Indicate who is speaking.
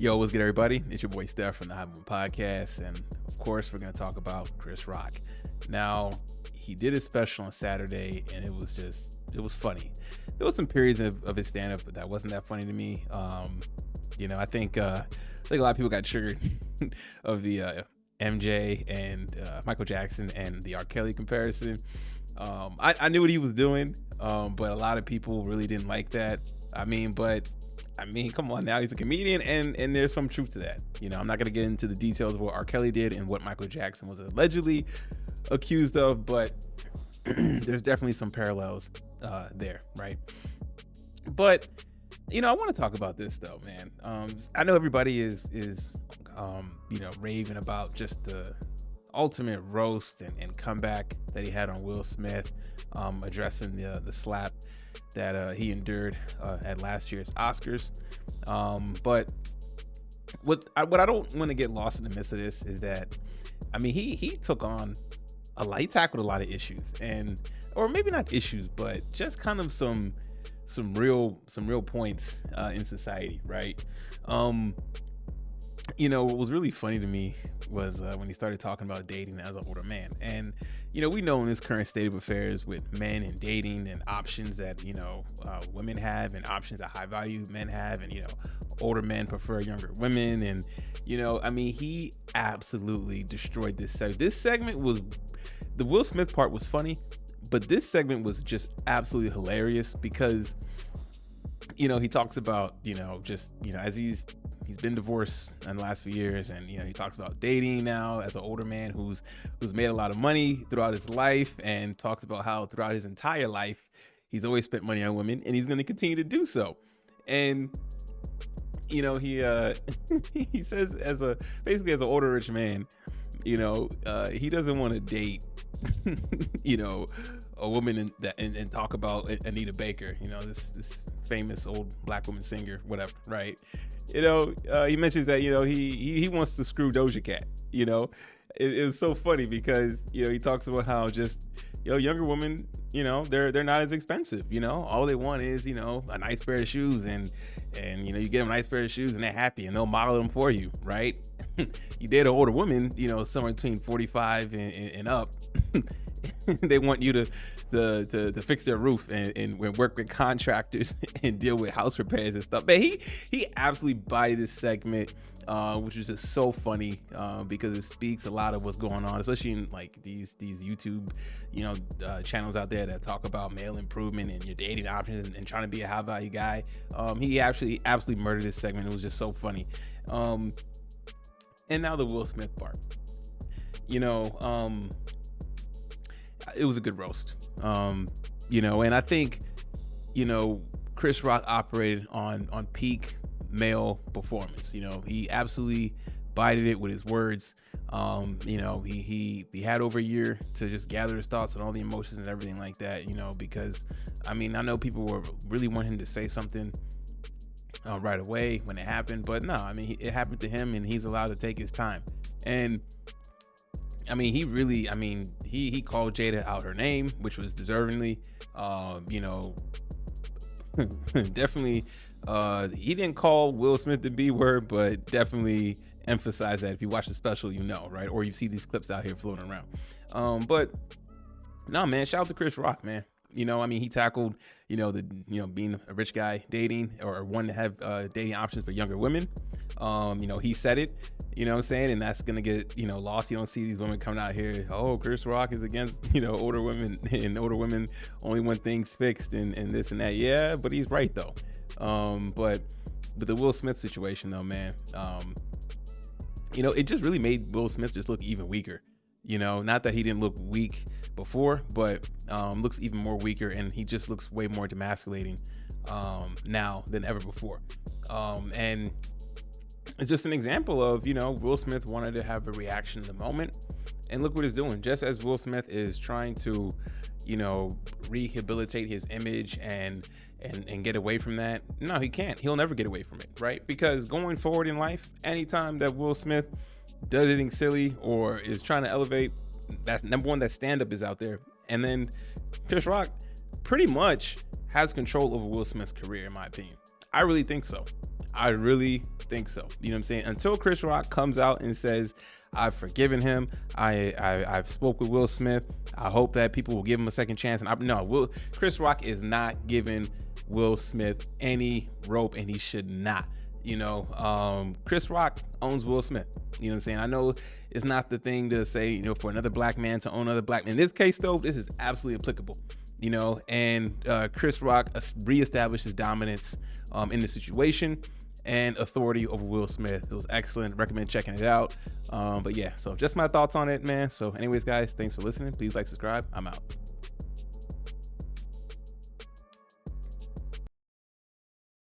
Speaker 1: Yo, what's good, everybody? It's your boy Steph from the High Movement Podcast, and of course, we're going to talk about Chris Rock. Now, he did a special on Saturday, and it was funny. There was some periods of his stand-up that wasn't that funny to me. I think a lot of people got triggered of the MJ and Michael Jackson and the R. Kelly comparison. I knew what he was doing, but a lot of people really didn't like that. I mean, come on now, he's a comedian, and there's some truth to that. I'm not going to get into the details of what R. Kelly did and what Michael Jackson was allegedly accused of, but there's definitely some parallels there, right? But, I want to talk about this, though, man. I know everybody is raving about just the ultimate roast and comeback that he had on Will Smith, addressing the slap that he endured at last year's Oscars. But what I don't want to get lost in the midst of this is that, he took on he tackled a lot of issues, or maybe not issues, but just kind of some real points in society, right? What was really funny to me was when he started talking about dating as an older man. And, we know in this current state of affairs with men and dating and options that, women have and options that high value men have. And, older men prefer younger women. And, he absolutely destroyed this segment. This segment the Will Smith part was funny, but this segment was just absolutely hilarious because, he talks about, as he's been divorced in the last few years, and he talks about dating now as an older man who's made a lot of money throughout his life, and talks about how throughout his entire life he's always spent money on women, and he's going to continue to do so. And he he says basically as an older rich man, he doesn't want to date a woman and talk about Anita Baker, this famous old black woman singer, whatever, right? He mentions that he wants to screw Doja Cat. It was so funny because he talks about how just younger women, they're not as expensive. All they want is a nice pair of shoes, and you get them a nice pair of shoes and they're happy, and they'll model them for you, right? You date an older woman, somewhere between 45 and up. They want you to fix their roof and work with contractors and deal with house repairs and stuff. But he absolutely bodied this segment, which is just so funny because it speaks a lot of what's going on, especially in like these YouTube channels out there that talk about male improvement and your dating options and trying to be a high value guy. He actually absolutely murdered this segment. It was just so funny. And now the Will Smith part. It was a good roast. And I think, Chris Rock operated on peak male performance. He absolutely bided it with his words. He had over a year to just gather his thoughts and all the emotions and everything like that, because I know people were really wanting him to say something right away when it happened, but no, it happened to him and he's allowed to take his time. And he really, he called Jada out her name, which was deservingly, definitely, he didn't call Will Smith the B word, but definitely emphasize that if you watch the special, right? Or you see these clips out here floating around. But no, man, shout out to Chris Rock, man. He tackled, being a rich guy dating or wanting to have dating options for younger women. He said it, and that's going to get, lost. You don't see these women coming out here, oh, Chris Rock is against, older women, and older women only want things fixed and this and that. Yeah, but he's right, though. But the Will Smith situation, though, man, it just really made Will Smith just look even weaker. Not that he didn't look weak before, but looks even more weaker, and he just looks way more demasculating now than ever before. And it's just an example of, Will Smith wanted to have a reaction in the moment, and look what he's doing. Just as Will Smith is trying to, rehabilitate his image and get away from that, no, he can't. He'll never get away from it, right? Because going forward in life, anytime that Will Smith does anything silly or is trying to elevate, that's number one, that stand-up is out there. And then Chris Rock pretty much has control over Will Smith's career, in my opinion. I really think so. I really think so. You know what I'm saying? Until Chris Rock comes out and says, I've forgiven him. I've spoke with Will Smith. I hope that people will give him a second chance. And Chris Rock is not giving Will Smith any rope, and he should not. Chris Rock owns Will Smith. You know what I'm saying? I know it's not the thing to say, for another black man to own another black man. In this case, though, this is absolutely applicable. And Chris Rock reestablished his dominance in the situation and authority over Will Smith. It was excellent. Recommend checking it out. But yeah, so just my thoughts on it, man. So anyways, guys, thanks for listening. Please like, subscribe. I'm out.